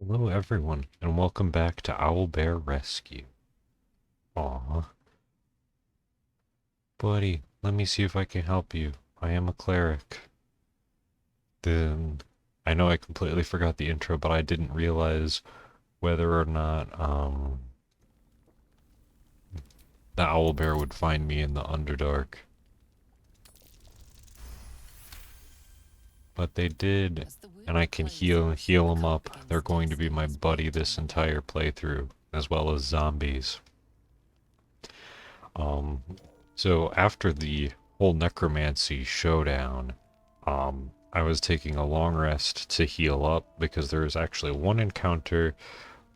Hello everyone, and welcome back to Owlbear Rescue. Aw. Buddy, let me see if I can help you. I am a cleric. Then, I know I completely forgot the intro, but I didn't realize whether or not, the owlbear would find me in the Underdark. But they did, and I can heal them up. They're going to be my buddy this entire playthrough, as well as zombies. Um, so after the whole necromancy showdown, I was taking a long rest to heal up because there was actually one encounter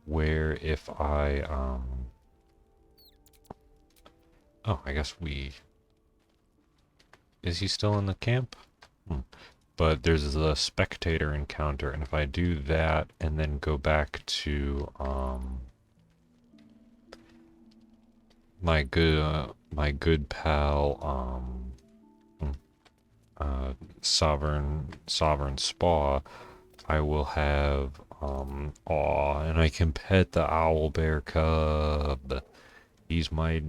where if I, oh, I guess is he still in the camp? But there's a spectator encounter, and if I do that and then go back to, my good pal, Sovereign Spa, I will have, aw, and I can pet the owlbear cub. He's my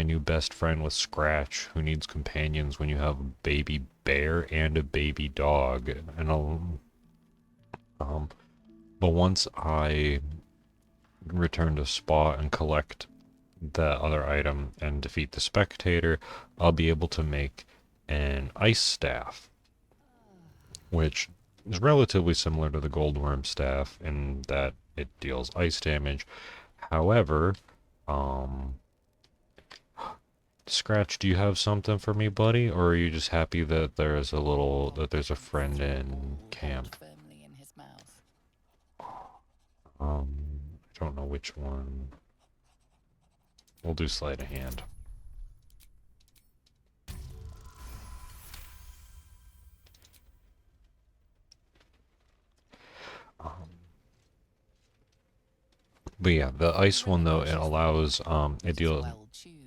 new best friend with Scratch, who needs companions when you have a baby bear and a baby dog. And but once I return to Spa and collect the other item and defeat the spectator, I'll be able to make an ice staff, which is relatively similar to the goldworm staff in that it deals ice damage. However, Scratch, do you have something for me, buddy? Or are you just happy that there's a friend in camp? I don't know which one. We'll do sleight of hand. But yeah, the ice one though, it allows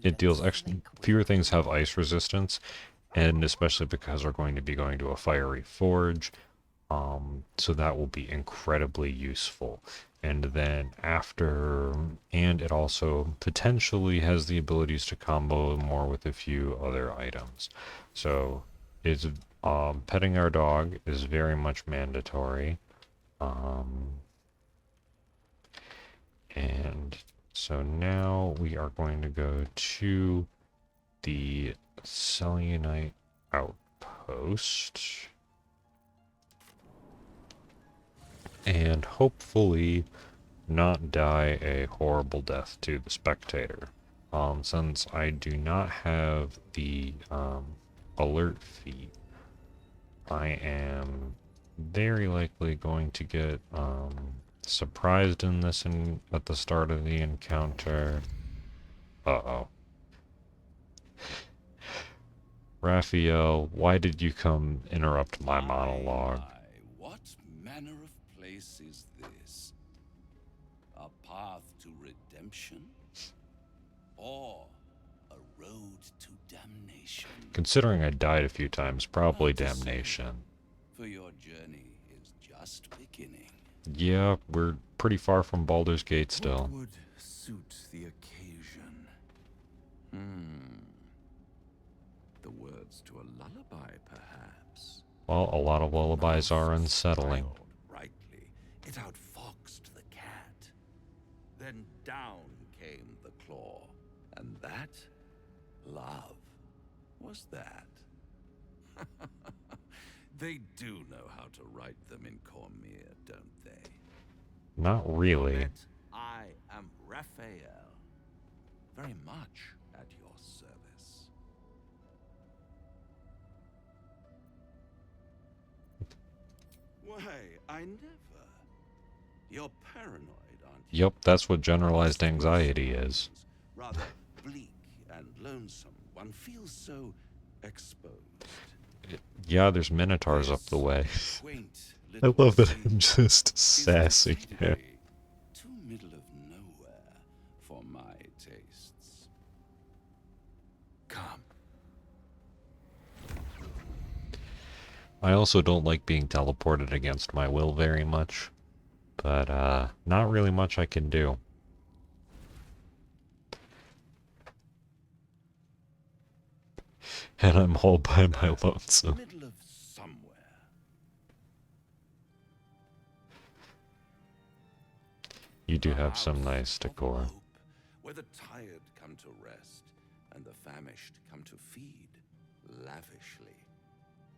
it deals extra fewer things have ice resistance, and especially because we're going to be going to a fiery forge, so that will be incredibly useful. And then and it also potentially has the abilities to combo more with a few other items. So it's petting our dog is very much mandatory. Um, and so now we are going to go to the Selenite outpost. And hopefully not die a horrible death to the spectator. Since I do not have the alert feat, I am very likely going to get surprised in this at the start of the encounter. Uh-oh. Raphael, why did you come interrupt my monologue? What manner of place is this? A path to redemption? Or a road to damnation? Considering I died a few times, probably damnation. For your journey is just beginning. Yeah, we're pretty far from Baldur's Gate still. What would suit the occasion? The words to a lullaby, perhaps. Well, a lot of lullabies are unsettling. Rightly, it outfoxed the cat. Then down came the claw. And that, love, was that. They do know how to write them in Cormier, don't they? Not really. Yet I am Raphael, very much at your service. Why, I never. You're paranoid, aren't you? Yep, that's what generalized anxiety is. Rather bleak and lonesome. One feels so exposed. Yeah, there's minotaurs up the way. Quaint I little love that city I'm just is sassy. Yeah. decidedly too middle of nowhere for my tastes. Come. I also don't like being teleported against my will very much. But, not really much I can do. And I'm all by my lonesome. Middle of somewhere. You do A have some house nice of decor. hope, where the tired come to rest and the famished come to feed lavishly.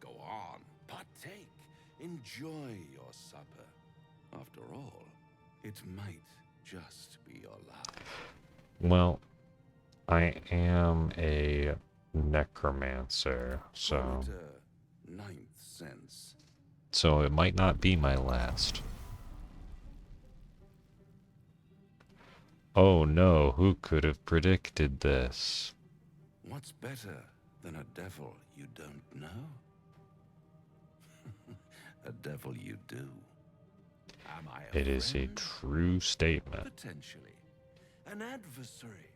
Go on, partake, enjoy your supper. After all, it might just be your last. Well, I am a necromancer, Call so... it a ninth sense. So it might not be my last. Oh no, who could have predicted this? What's better than a devil you don't know? A devil you do. Am I a It is a friend? true statement. Potentially. An adversary?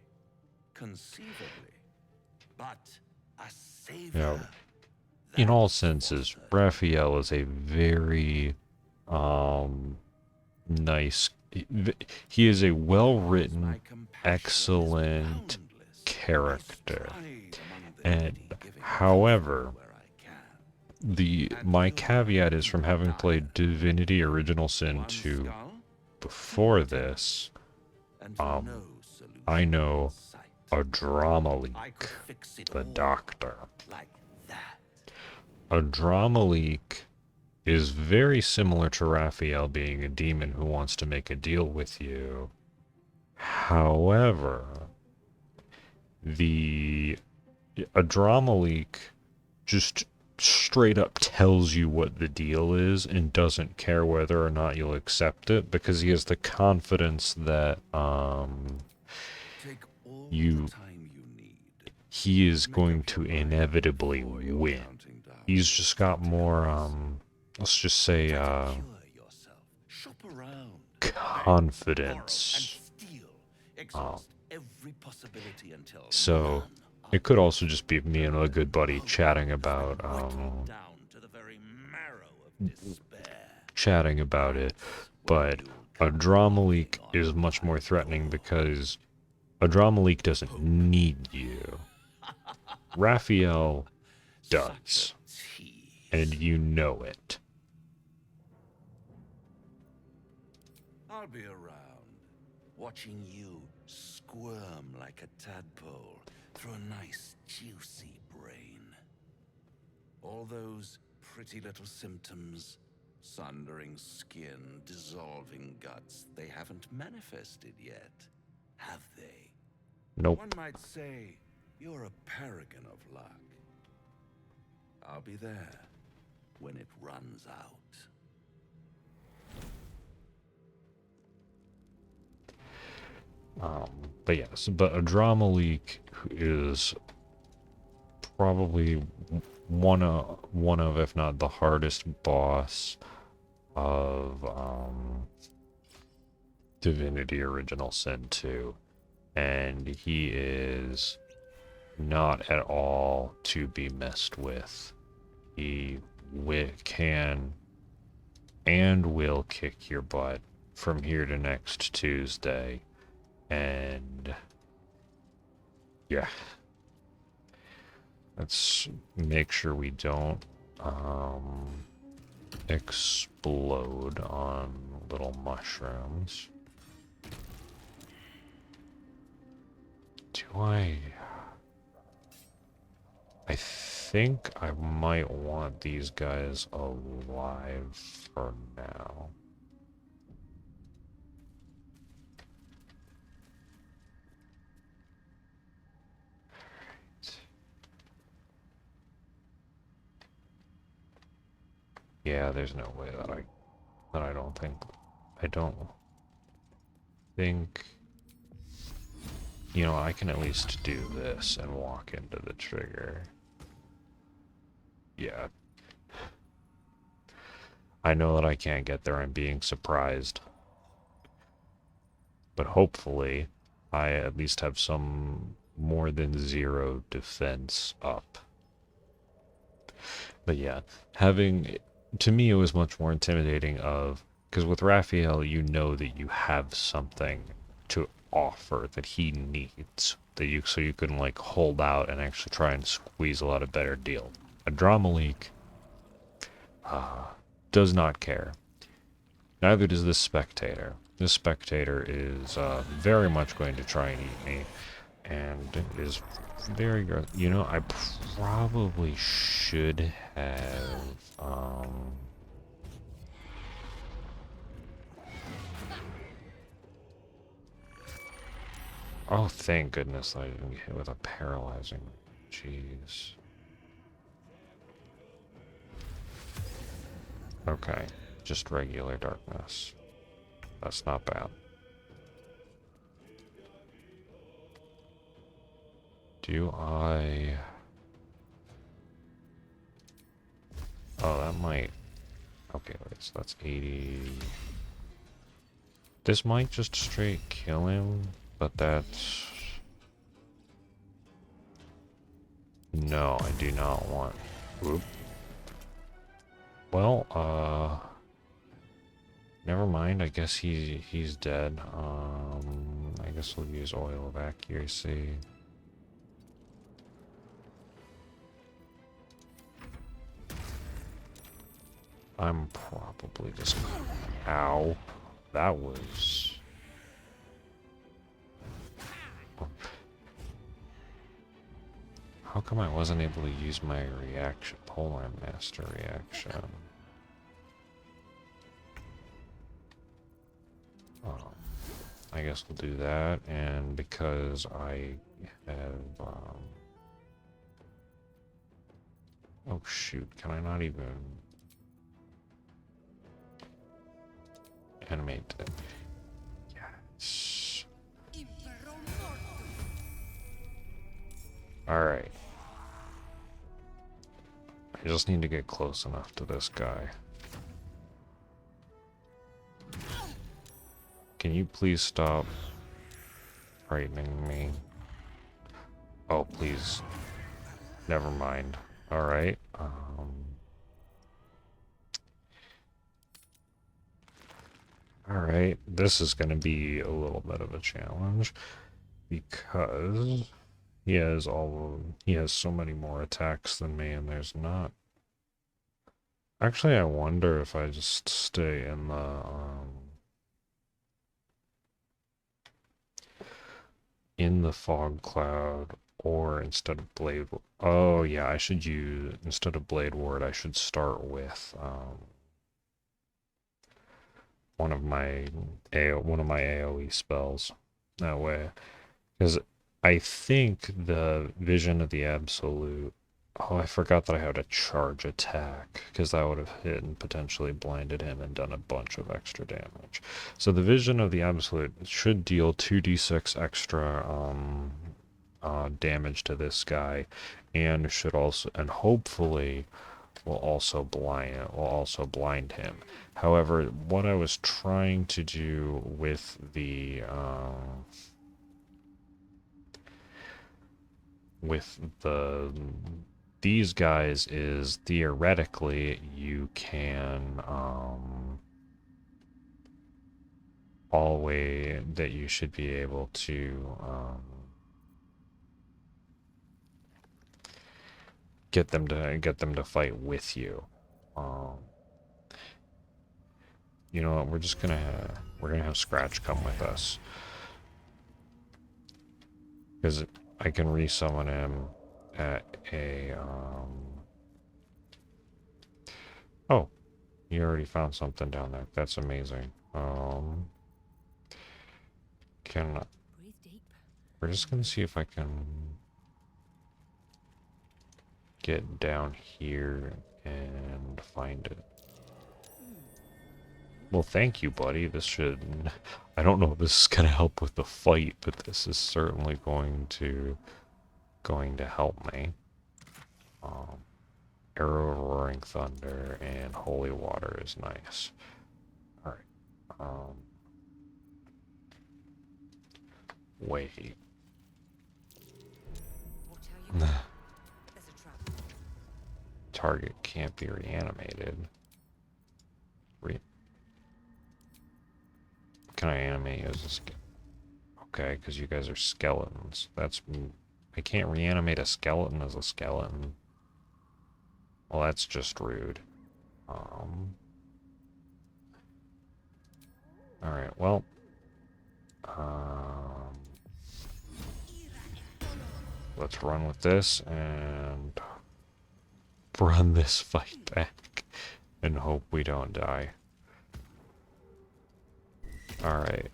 Conceivably. But a savior? Now, in all That's senses, for certain. Raphael is a very, nice... He is a My well-written, compassion is excellent boundless. character. I stride among the And, needy, giving however, comfort where I can. my And caveat is from having dire. played Divinity Original Sin One 2 skull, before two this, and um, no solution I know in sight. a drama I could leak, fix it the all doctor. like that. A drama leak is very similar to Raphael being a demon who wants to make a deal with you. However, a drama leak just straight up tells you what the deal is and doesn't care whether or not you'll accept it because he has the confidence that Take all you the time you need. he is Make going up to your mind inevitably before you're win. counting down He's just got more seconds. let's just say Try to cure yourself. Shop around. Beg, confidence. borrow, and steal. Exhaust every possibility until So none it are could also just be me and a good buddy hope chatting has about been whittled down to the very marrow of despair. it. That's when But you'll a come drama knocking leak on is much my more threatening door. because a drama leak doesn't Hope. need you. Raphael Such does, a tease. and you know it. I'll be around, watching you squirm like a tadpole through a nice, juicy brain. All those pretty little symptoms, sundering skin, dissolving guts, they haven't manifested yet, have they? Nope. One might say you're a paragon of luck. I'll be there when it runs out. But yes, but a drama leak is probably one of, if not the hardest boss of Divinity Original Sin 2. And he is not at all to be messed with. He can and will kick your butt from here to next Tuesday. And yeah, let's make sure we don't explode on little mushrooms. I think I might want these guys alive for now. Yeah, there's no way that I don't think, I can at least do this and walk into the trigger. Yeah. I know that I can't get there. I'm being surprised. But hopefully, I at least have some more than zero defense up. But yeah, to me it was much more intimidating of because with Raphael, you know that you have something to offer that he needs, that you so you can like hold out and actually try and squeeze a lot of better deal. A drama leak does not care. Neither does this spectator. This spectator is very much going to try and eat me, and is very good. You know, I probably should have. Oh, thank goodness I didn't get hit with a paralyzing. Jeez. Okay, just regular darkness. That's not bad. Do I... Oh, that might... Okay, wait, so that's 80... This might just straight kill him, but that's... No, I do not want... Oop. Well, never mind, I guess he's dead. I guess we'll use oil of accuracy. I'm probably just... Ow. That was... How come I wasn't able to use my reaction, Polar Master reaction? I guess we'll do that, and because I have, oh shoot, can I not even animate it? Yes. Alright. I just need to get close enough to this guy. Can you please stop frightening me? Oh, please. Never mind. Alright. Alright. This is going to be a little bit of a challenge. Because he has so many more attacks than me, and there's not... Actually, I wonder if I just stay in the fog cloud, or instead of blade... Oh, yeah, I should use... Instead of blade ward, I should start with, one of my AoE spells. That way. Because I think the Vision of the Absolute... Oh, I forgot that I had a charge attack, because that would have hit and potentially blinded him and done a bunch of extra damage. So the Vision of the Absolute should deal 2d6 extra damage to this guy, and should also, and hopefully will also blind him. However, what I was trying to do with the these guys is theoretically you can always that you should be able to get them to fight with you. You know what? We're gonna have Scratch come with us, because I can resummon him at a Oh, you already found something down there. That's amazing. We're just gonna see if I can get down here and find it. Well, thank you, buddy. This should... I don't know if this is gonna help with the fight, but this is certainly going to help me. Arrow of Roaring Thunder and Holy Water is nice. Alright. Wait. Target can't be reanimated. can I animate you as a okay, because you guys are skeletons. I can't reanimate a skeleton as a skeleton. Well, that's just rude. Alright, well. Let's run with this and run this fight back and hope we don't die. Alright.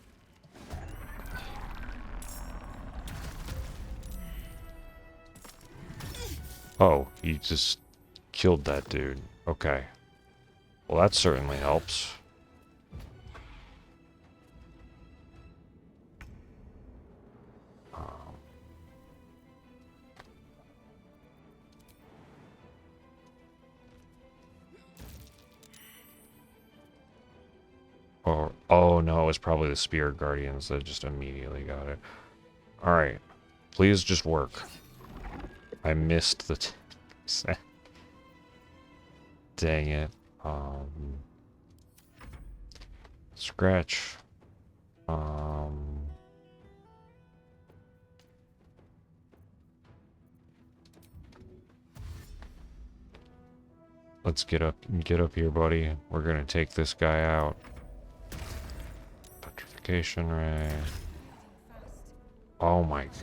Oh, he just killed that dude. Okay. Well, that certainly helps. Or, oh no, it was probably the Spirit Guardians that just immediately got it. Alright. Please just work. I missed the... Dang it. Scratch. Let's get up here, buddy. We're gonna take this guy out. Petrification ray. Oh my god.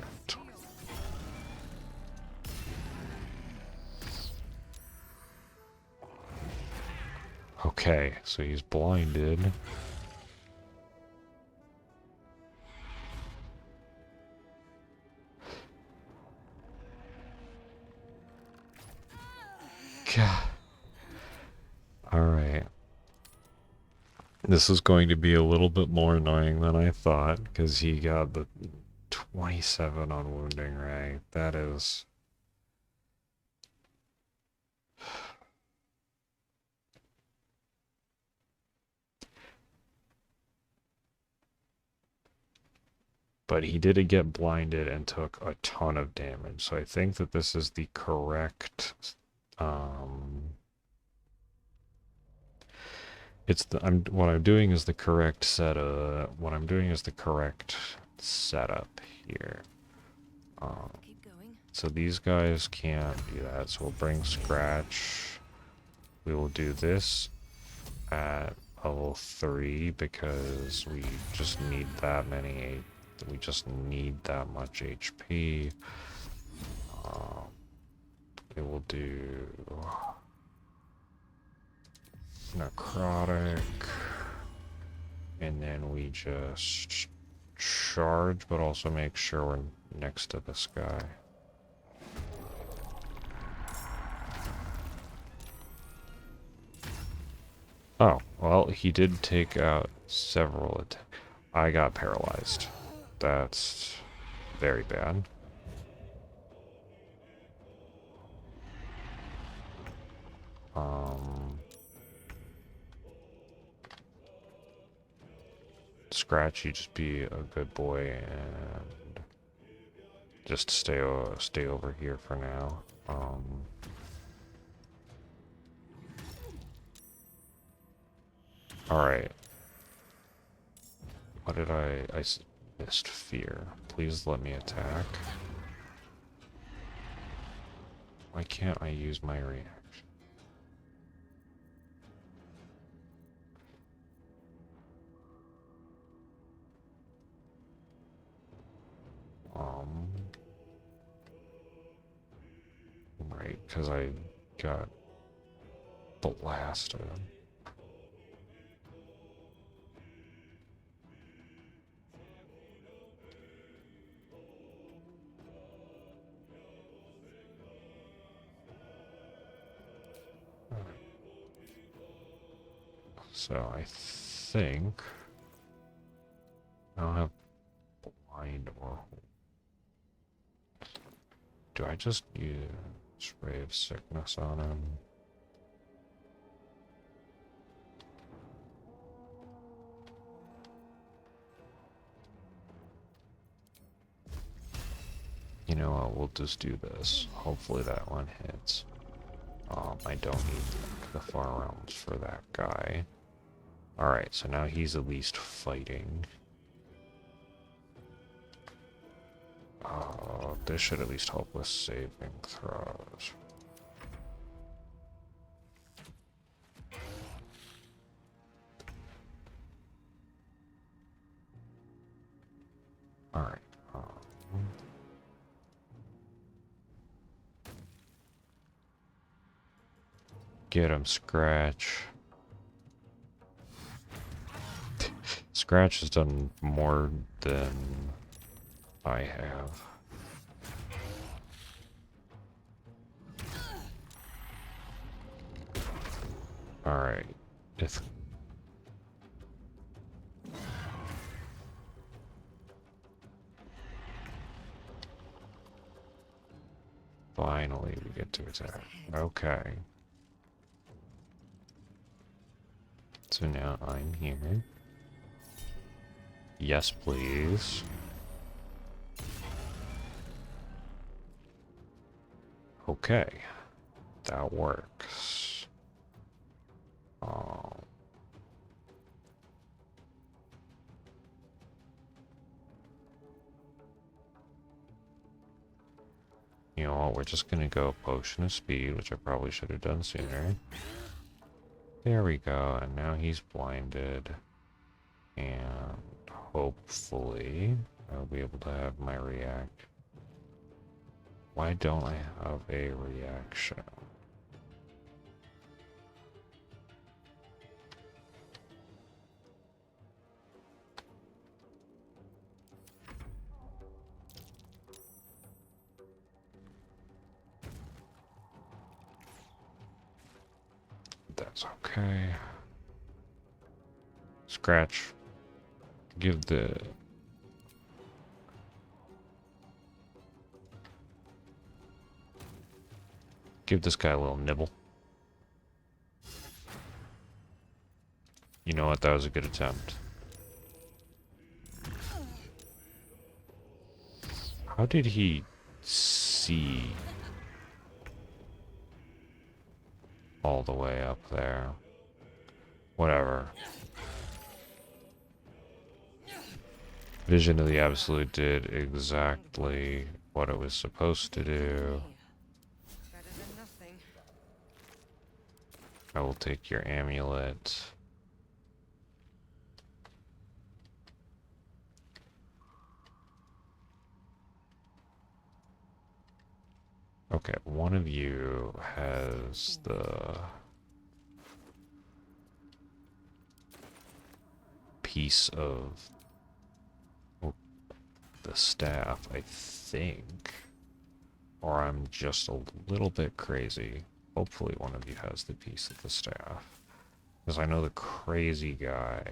Okay, so he's blinded. God. Alright. This is going to be a little bit more annoying than I thought, because he got the 27 on wounding ray. That is... But he did get blinded and took a ton of damage. So I think that this is the correct... what I'm doing is the correct setup here. So these guys can't do that. So we'll bring Scratch. We will do this at level 3 because we just need that many. We just need that much HP. We will do necrotic, and then we just charge, but also make sure we're next to this guy. Oh, well, he did take out several attacks. I got paralyzed. That's very bad. Scratch, you just be a good boy and just stay over here for now. Alright. What did I missed fear. Please let me attack. Why can't I use my reaction? Right, because I got blasted. So I think I don't have blind or... Do I just use Ray of Sickness on him? You know what, we'll just do this. Hopefully that one hits. I don't need the far realms for that guy. Alright, so now he's at least fighting. This should at least help with saving throws. Alright. Get him, Scratch. Scratch has done more than I have. Alright. Finally we get to attack. Okay. So now I'm here. Yes, please. Okay. That works. You know what, we're just gonna go Potion of Speed, which I probably should have done sooner. There we go, and now he's blinded. And hopefully I'll be able to have my react. Why don't I have a reaction? That's okay. Scratch. Give this guy a little nibble. You know what? That was a good attempt. How did he see all the way up there? Whatever. Vision of the Absolute did exactly what it was supposed to do. I will take your amulet. Okay, one of you has the piece of the staff, I think. Or I'm just a little bit crazy. Hopefully one of you has the piece of the staff. Because I know the crazy guy...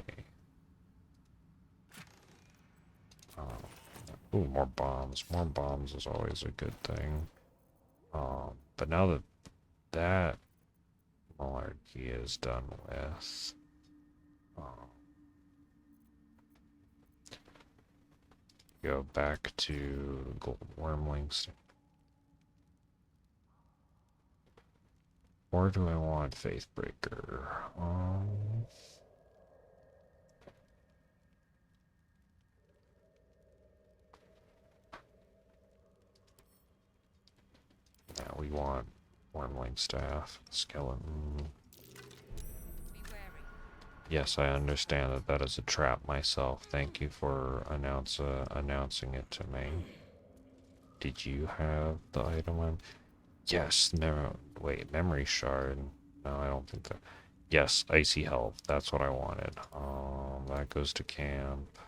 ooh, more bombs. More bombs is always a good thing. But now that that malarkey is done with... go back to Golden Wormlings. Or do I want Faithbreaker? Now we want Wormling Staff, Skeleton. Yes, I understand that that is a trap myself. Thank you for announcing it to me. Did you have the item? Yes, wait, Memory Shard. No, I don't think that. Yes, Icy Health. That's what I wanted. That goes to camp.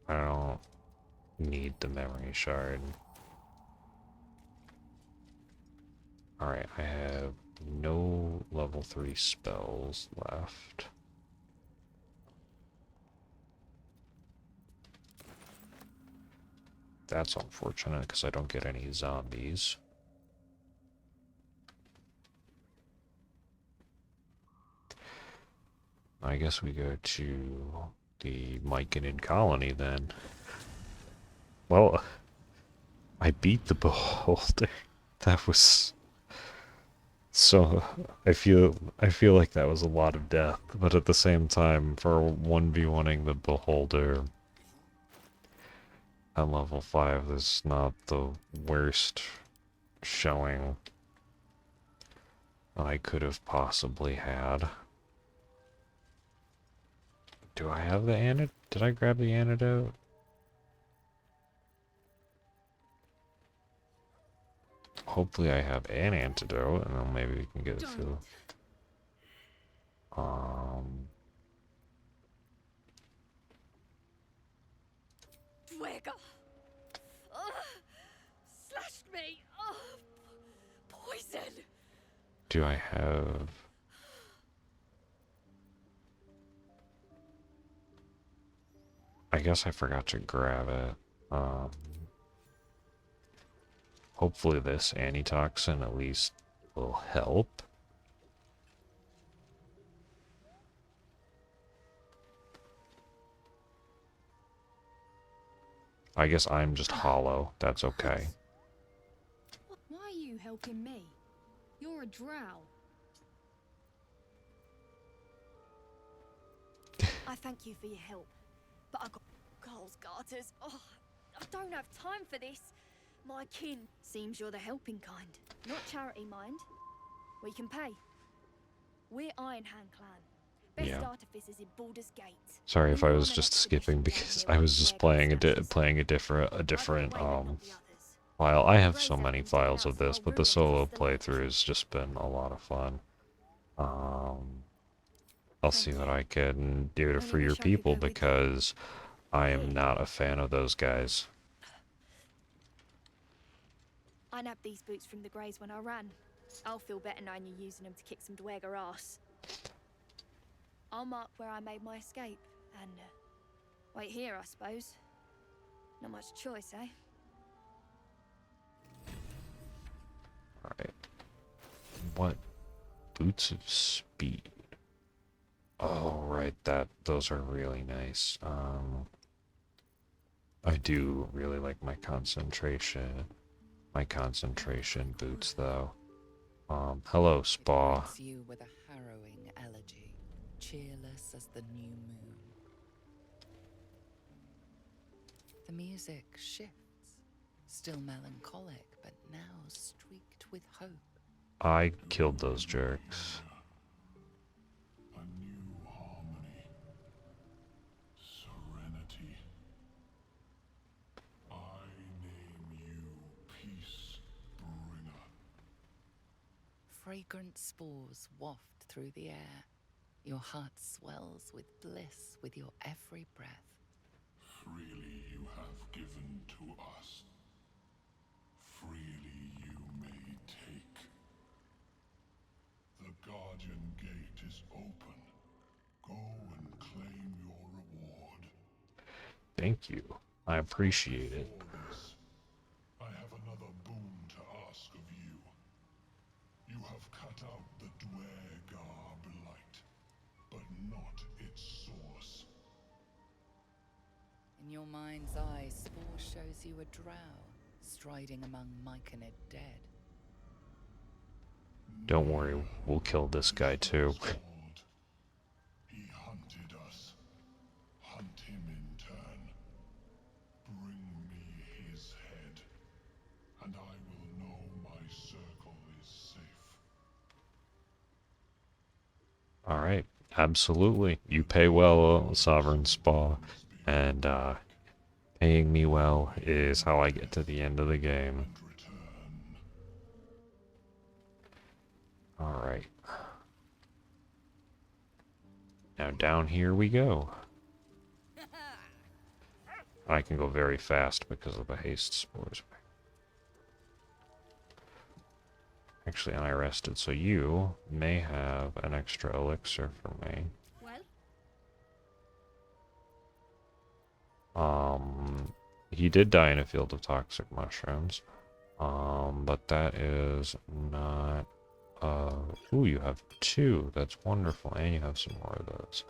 I don't need the Memory Shard. Alright, I have no level 3 spells left. That's unfortunate because I don't get any zombies. I guess we go to the Myconid colony then. Well, I beat the beholder. That was... So I feel like that was a lot of death, but at the same time, for 1v1ing the Beholder at level 5, this is not the worst showing I could have possibly had. Do I have the antidote? Did I grab the antidote? Hopefully I have an antidote, and then maybe we can get it through. Dwagger! Oh, slashed me! Oh, poison! Do I have... I guess I forgot to grab it. Hopefully this antitoxin at least will help. I guess I'm just hollow. That's okay. Why are you helping me? You're a drow. I thank you for your help, but I got Carl's garters. Oh, I don't have time for this. My kin. Seems you're the helping kind. Not charity, mind. We can pay. We're Iron Hand Clan. Best Yeah. artificers in Baldur's Gate. Sorry if I We were was on an just expedition skipping down because here I with was just Dwagger's stashes. playing a I'd got different away, but not the others. file. I have Grey's so had many them taken files out of for this, old but the ruin solo across the lake. playthrough has just been a lot of fun. I'll see Thank what you. I can do to Only free your wish I could people go with you. because I am not a fan of those guys. I nabbed these boots from the Greys when I ran. I'll feel better knowing you're using them to kick some Dwagger ass. I'll mark where I made my escape, and wait here, I suppose. Not much choice, eh? Alright. What? Boots of speed. Oh, right, those are really nice. I do really like my concentration boots though. Hello, Spa. It you with a harrowing elegy, cheerless as the new moon. The music shifts, still melancholic, but now streaked with hope. I killed those jerks. A new harmony. Serenity. I name you Peace Bringer. Fragrant spores waft through the air. Your heart swells with bliss with your every breath. Freely you have given to us. Freely you may take. The Guardian Gate is open. Go and claim your reward. Thank you. I appreciate it. For this, I have another boon to ask of you. You have cut out the Dwagger blight, but not its source. In your mind's eye, spore shows you a drow, striding among myconid dead. Don't worry, we'll kill this guy too. He hunted us. Hunt him in turn. Bring me his head, and I will know my circle is safe. Alright, absolutely. You pay well, Sovereign Spa, and paying me well is how I get to the end of the game. Alright. Now down here we go. I can go very fast because of the haste spores. Actually, I rested, so you may have an extra elixir for me. Well, He did die in a field of toxic mushrooms. But that is not... ooh, you have 2. That's wonderful. And you have some more of those.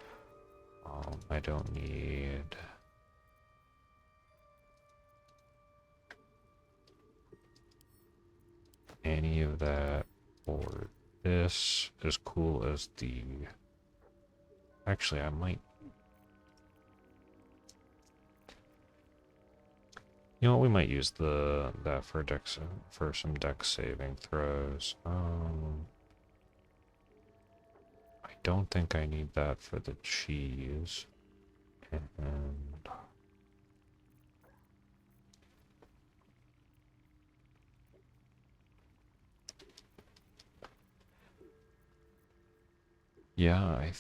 I don't need... any of that or this as cool as the... Actually, I might... You know what, we might use that for for some dex saving throws. I don't think I need that for the cheese. And yeah, I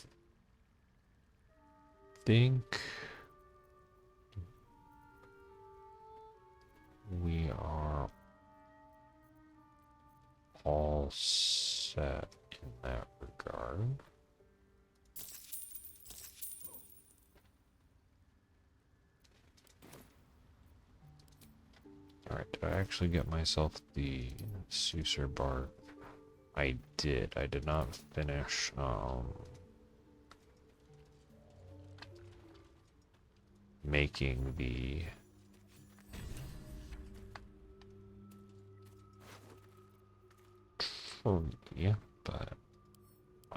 think we are all set in that regard. Alright, did I actually get myself the Caesar bark? I did. I did not finish, making the... Yeah, but...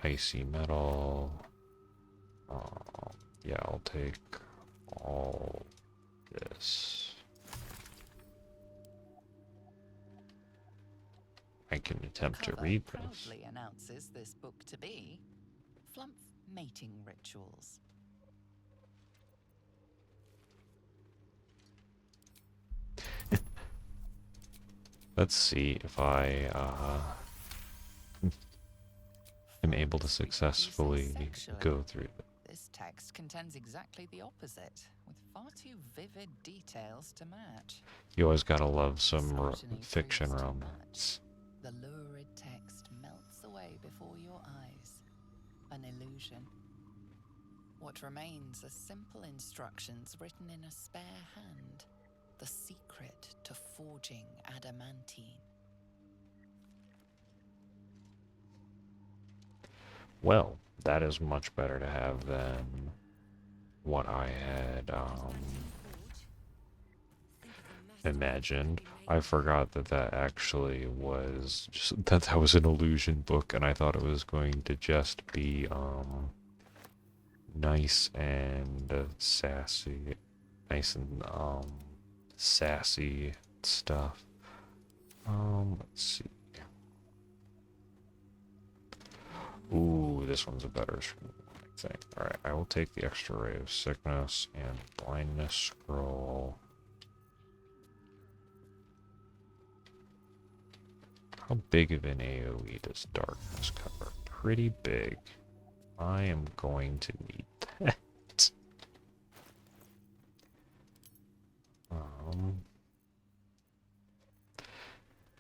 Icy metal... yeah, I'll take all this. I can attempt to Cover read this. proudly announces this book to be Flump Mating Rituals. Let's see if I am able to successfully go through it. This text contends exactly the opposite, with far too vivid details to match. You always gotta love some Misogyny fiction proves too romance. The lurid text melts away before your eyes. An illusion. What remains are simple instructions written in a spare hand. The secret to forging adamantine. Well, that is much better to have than what I had imagined. I forgot that that actually was just that was an illusion book, and I thought it was going to just be nice and sassy, nice and sassy stuff. Let's see. Ooh, this one's a better thing. Alright, I will take the extra ray of sickness and blindness scroll. How big of an AoE does darkness cover? Pretty big. I am going to need that.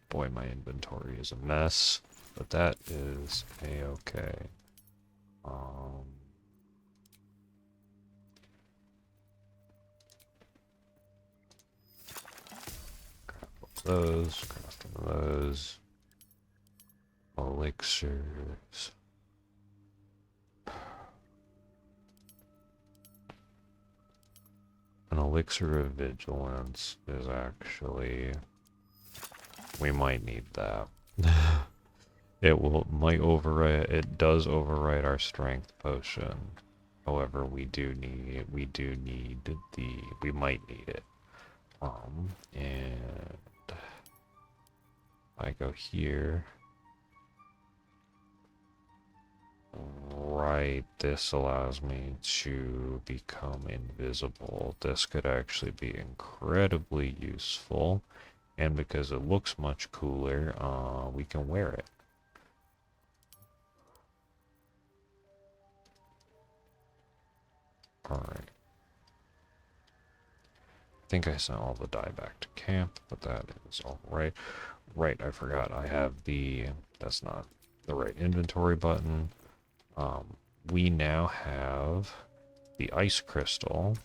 Boy, my inventory is a mess. But that is a-okay. Craft those, craft those. Elixirs. An elixir of vigilance is actually... We might need that. It does override our strength potion. However, we might need it. And I go here. Right, this allows me to become invisible. This could actually be incredibly useful. And because it looks much cooler, we can wear it. Alright. I think I sent all the dye back to camp, but that is alright. Right, I forgot I have that's not the right inventory button. We now have the ice crystal,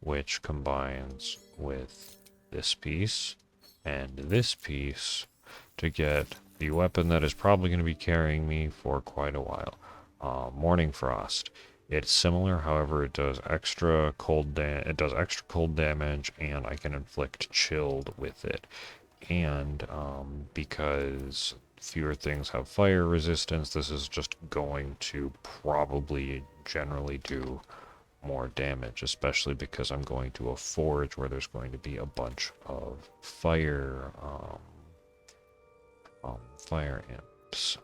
which combines with this piece and this piece to get the weapon that is probably going to be carrying me for quite a while. Morning Frost. It's similar, however, it does extra cold damage, and I can inflict chilled with it. And because fewer things have fire resistance. This is just going to probably generally do more damage, especially because I'm going to a forge where there's going to be a bunch of fire imps.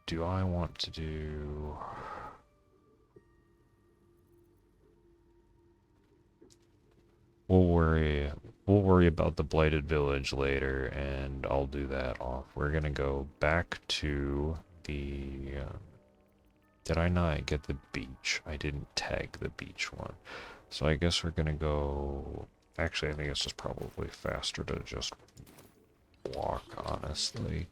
Do I want to do... We'll worry about the blighted village later, and I'll do that off. We're gonna go back to the... did I not get the beach? I didn't tag the beach one. So I guess we're gonna go... Actually, I think it's just probably faster to just walk, honestly.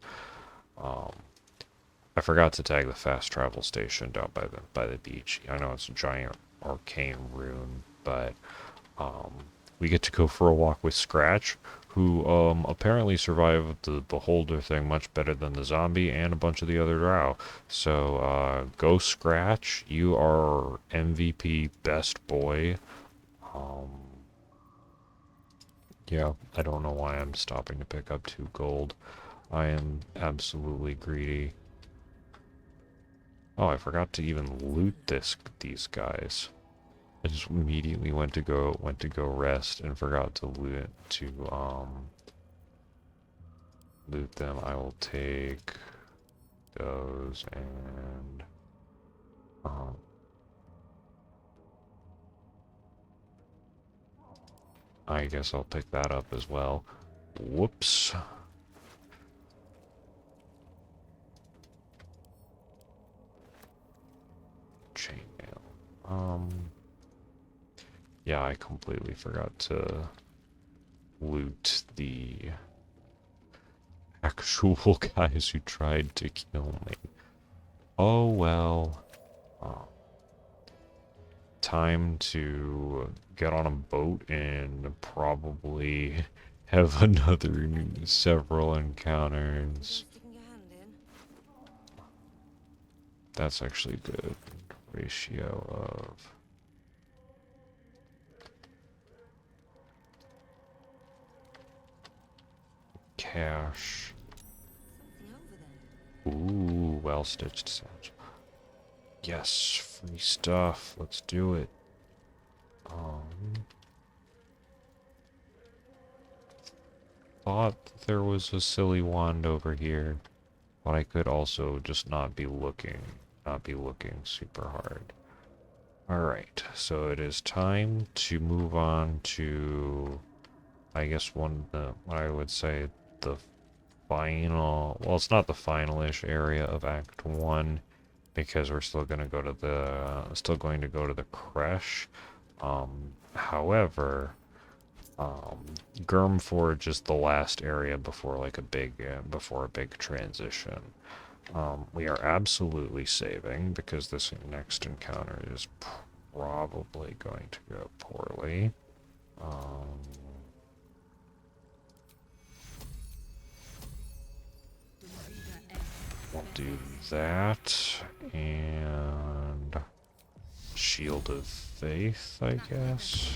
I forgot to tag the fast travel station down by the beach. I know it's a giant arcane rune, but we get to go for a walk with Scratch, who apparently survived the beholder thing much better than the zombie and a bunch of the other drow. So go Scratch, you are MVP best boy. Yeah, I don't know why I'm stopping to pick up 2 gold. I am absolutely greedy. Oh, I forgot to even loot these guys. I just immediately went to go rest and forgot to loot them. I will take those and I guess I'll pick that up as well. Whoops. Chainmail. Yeah, I completely forgot to loot the actual guys who tried to kill me. Oh well. Time to get on a boat and probably have another several encounters. That's actually good ratio of... cash. Ooh, well-stitched satchel. Yes, free stuff. Let's do it. Thought there was a silly wand over here, but I could also just not be looking super hard. Alright, so it is time to move on to, I guess what I would say the final, well, it's not the final-ish area of Act 1, because we're still going to go to the creche. However, Gurmforge is the last area before a big transition. We are absolutely saving because this next encounter is probably going to go poorly. We'll do that, and Shield of Faith, I guess.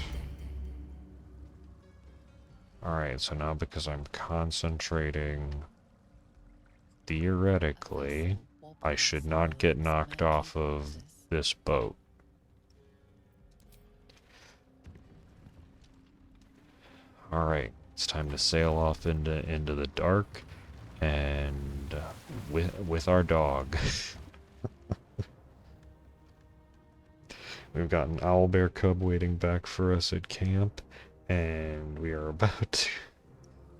Alright, so now because I'm concentrating, theoretically, I should not get knocked off of this boat. Alright, it's time to sail off into the dark, and with our dog. We've got an owlbear cub waiting back for us at camp, and we are about to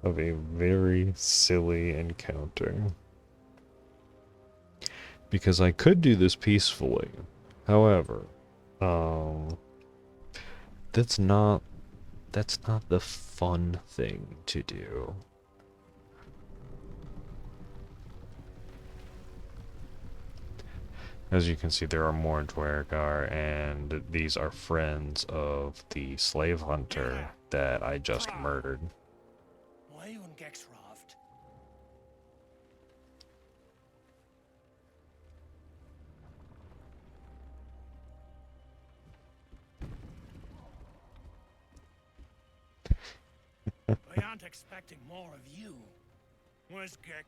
have a very silly encounter. Because I could do this peacefully. However, that's not the fun thing to do. As you can see, there are more Dwergar, and these are friends of the slave hunter that I just murdered. weren't expecting more of you. Where's Gek?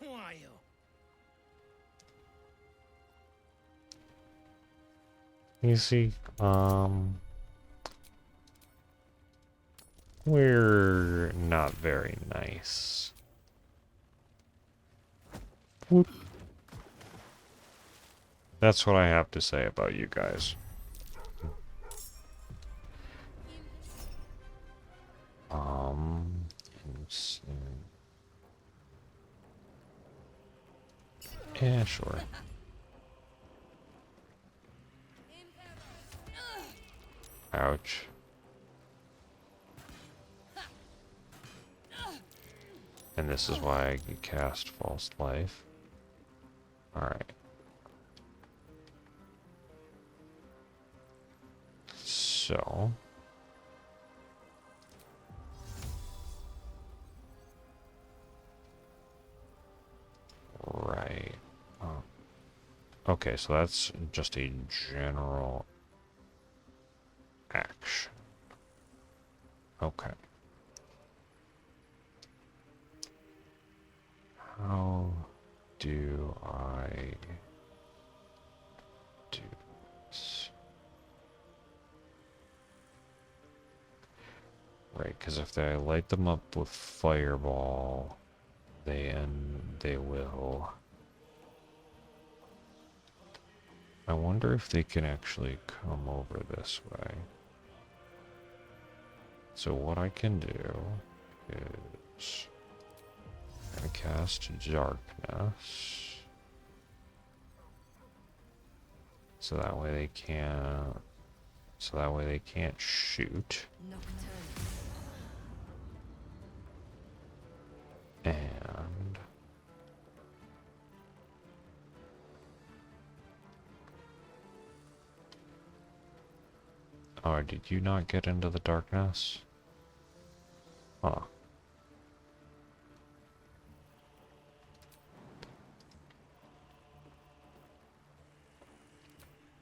Who are you? You see, we're not very nice. Whoop. That's what I have to say about you guys. Let's see. Yeah, sure. Ouch. And this is why I could cast False Life. Alright. So. Right. Okay, so that's just a general action. Okay. How do I do this? Right, because if I light them up with fireball, then they will. I wonder if they can actually come over this way. So what I can do is I'm gonna cast darkness. So that way they can't shoot. And oh, did you not get into the darkness? Huh.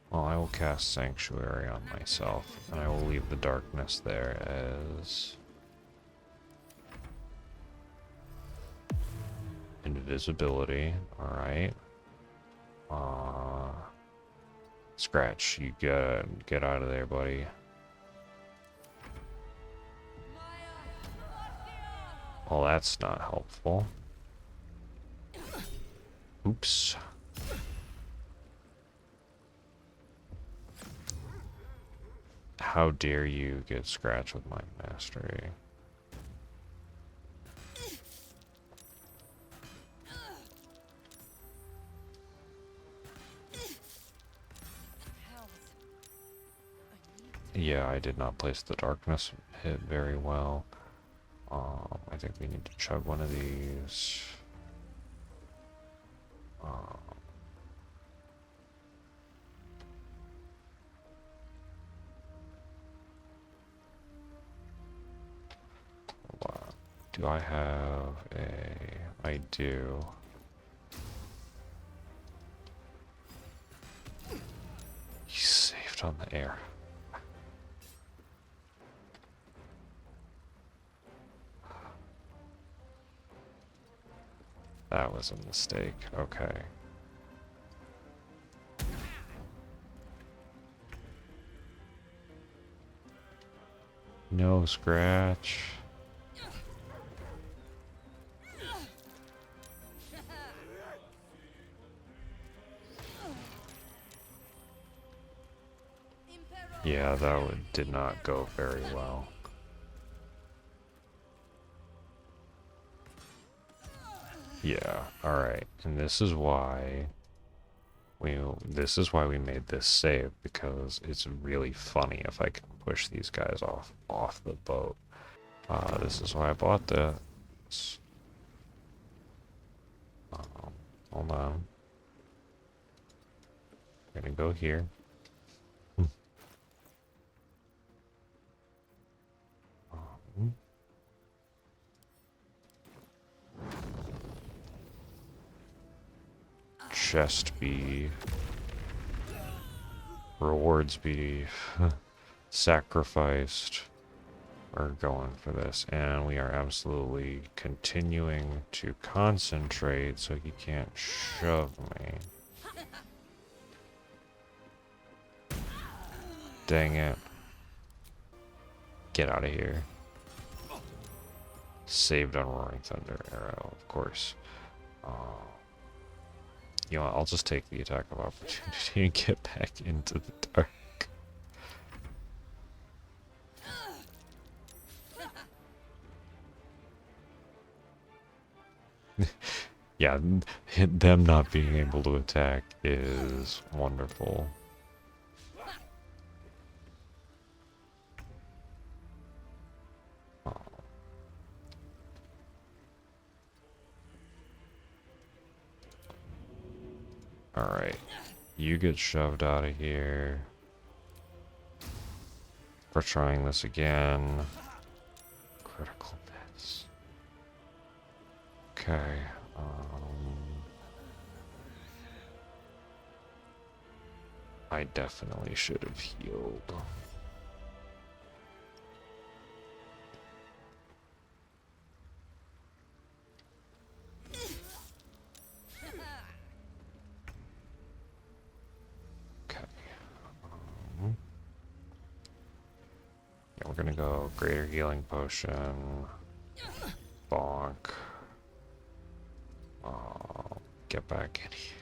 Well, I will cast Sanctuary on myself, and I will leave the darkness there as invisibility. Alright. Scratch, you get out of there, buddy. Well, that's not helpful. Oops. How dare you get scratched with my mastery? Yeah, I did not place the darkness hit very well. I think we need to chug one of these. Do I have a... I do. You saved on the air. That was a mistake. Okay. No scratch. Yeah, that did not go very well. Yeah, alright. And this is why we made this save, because it's really funny if I can push these guys off the boat. This is why I bought this. Hold on. I'm gonna go here. Chest be rewards be sacrificed. We're going for this, and we are absolutely continuing to concentrate so he can't shove me. Dang it. Get out of here. Saved on Roaring Thunder arrow, of course. You know what, I'll just take the attack of opportunity and get back into the dark. Yeah, them not being able to attack is wonderful. Alright, you get shoved out of here. We're trying this again. Critical miss. Okay. I definitely should have healed. Okay. Yeah, we're gonna go greater healing potion. Bonk. Get back in here.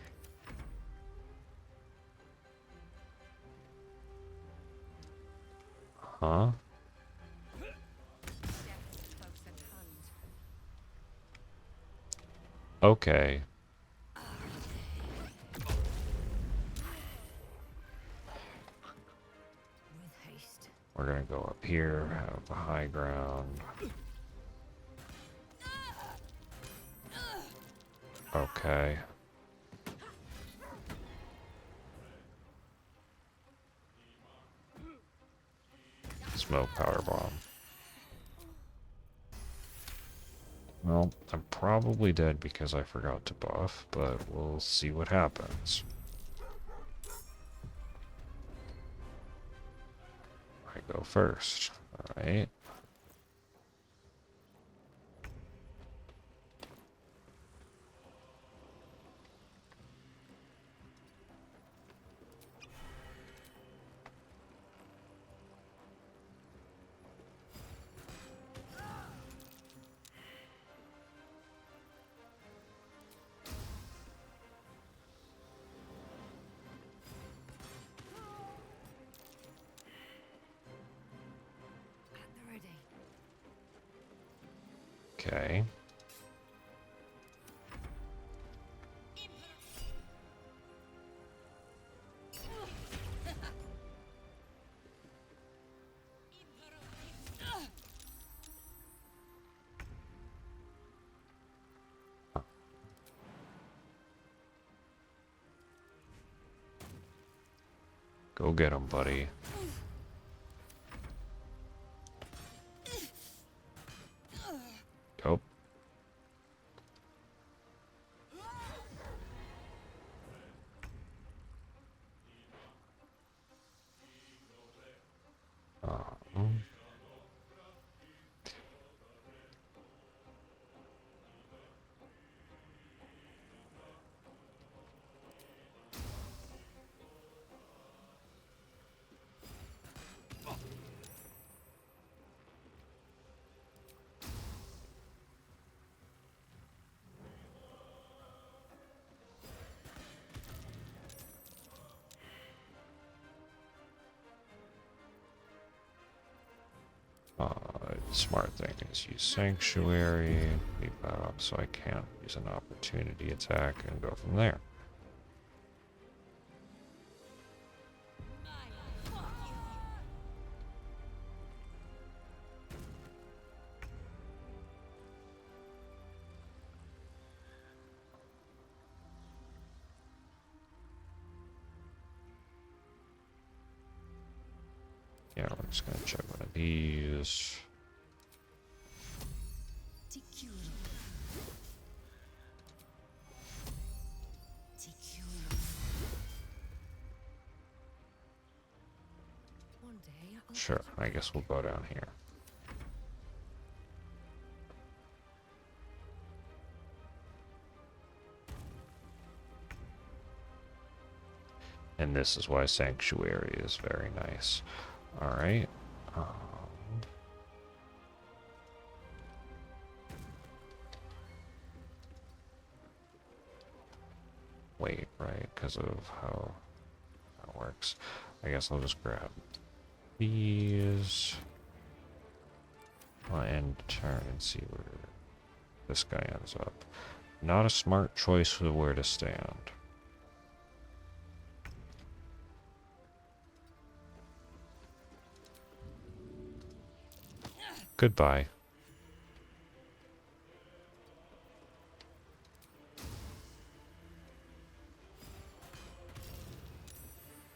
Huh? Okay. We're gonna go up here, have the high ground. Okay. Smoke power bomb. Well, I'm probably dead because I forgot to buff, but we'll see what happens. I go first. Alright. Okay. Go get him, buddy. Go. Um, Smart thing is use Sanctuary, leave that up so I can't use an opportunity attack and go from there. Yeah, we're just gonna check one of these. Sure, I guess we'll go down here. And this is why Sanctuary is very nice. Alright. Wait, right? Because of how that works. I guess I'll just grab these. And turn and see where this guy ends up. Not a smart choice of where to stand. Goodbye.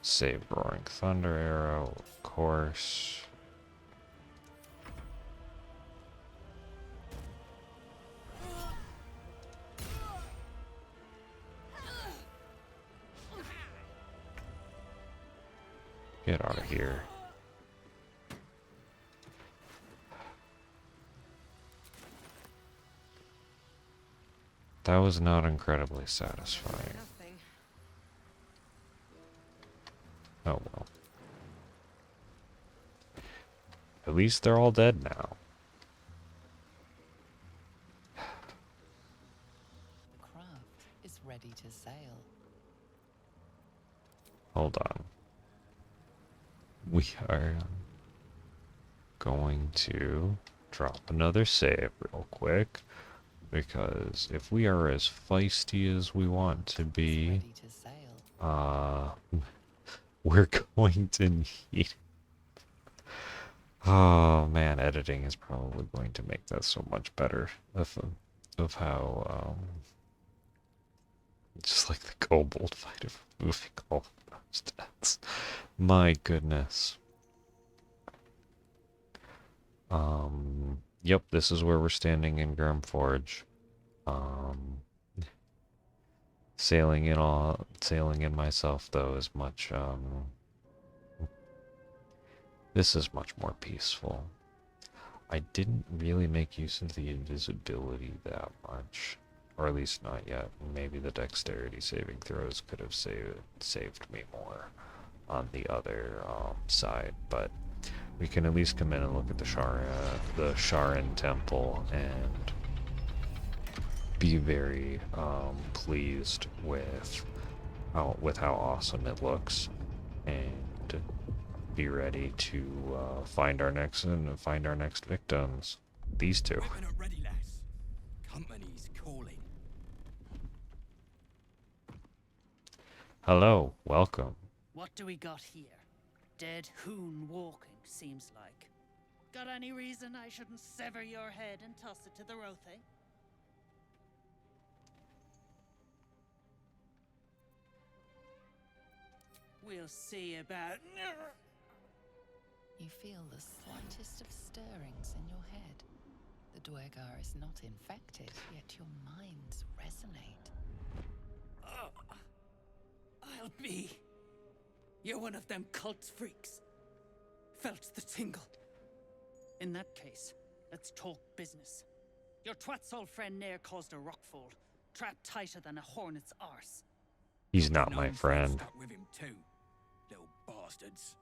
Save Roaring Thunder Arrow, of course. Get out of here. That was not incredibly satisfying. Oh well. At least they're all dead now. The craft is ready to sail. Hold on. We are going to drop another save real quick. Because if we are as feisty as we want to be, Ready to sail. we're going to need... Oh man, editing is probably going to make that so much better of how, just like the kobold fight of moving all of those deaths. My goodness. Yep, this is where we're standing in Grimforge. Sailing in myself though is much, this is much more peaceful. I didn't really make use of the invisibility that much. Or at least not yet. Maybe the dexterity saving throws could have saved me more on the other side, but we can at least come in and look at the Sharan temple and be very pleased with how awesome it looks, and be ready to find our next victims. These two. Weapon at ready, lads. Company's calling. Hello, welcome. What do we got here? Dead hoon walking, seems like. Got any reason I shouldn't sever your head and toss it to the Rothe? We'll see about... You feel the slightest of stirrings in your head. The Dwergar is not infected, yet your minds resonate. I'll be... You're one of them cult freaks. Felt the tingle. In that case, let's talk business. Your twat's old friend Nair caused a rockfall, trapped tighter than a hornet's arse. He's not my friend. Stuck with him too, little bastards.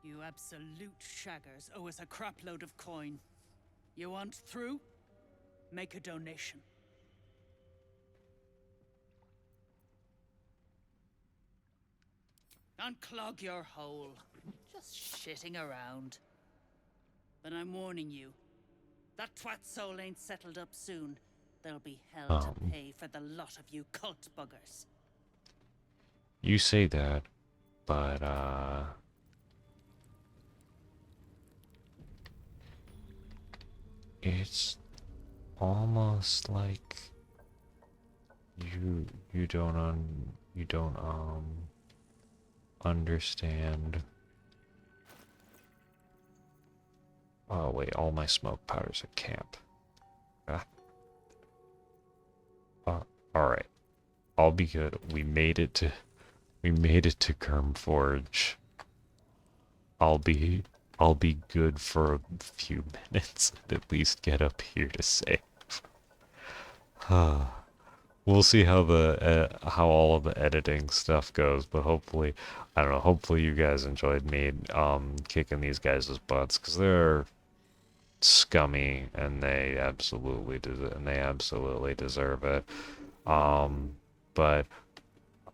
You absolute shaggers owe us a crapload of coin. You want through? Make a donation. Unclog your hole. Just shitting around. But I'm warning you, that twat soul ain't settled up soon. There'll be hell to pay for the lot of you cult buggers. You say that, but it's almost like you don't understand. Oh wait, all my smoke powder's at camp. Alright. I'll be good. We made it to Grimforge. I'll be good for a few minutes and at least get up here to save. we'll see how the how all of the editing stuff goes, but hopefully, I don't know, hopefully you guys enjoyed me kicking these guys' butts, because they're scummy and they absolutely deserve it. But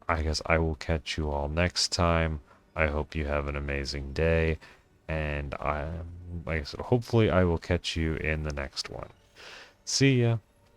I guess I will catch you all next time. I hope you have an amazing day, and like I said, hopefully I will catch you in the next one. See ya.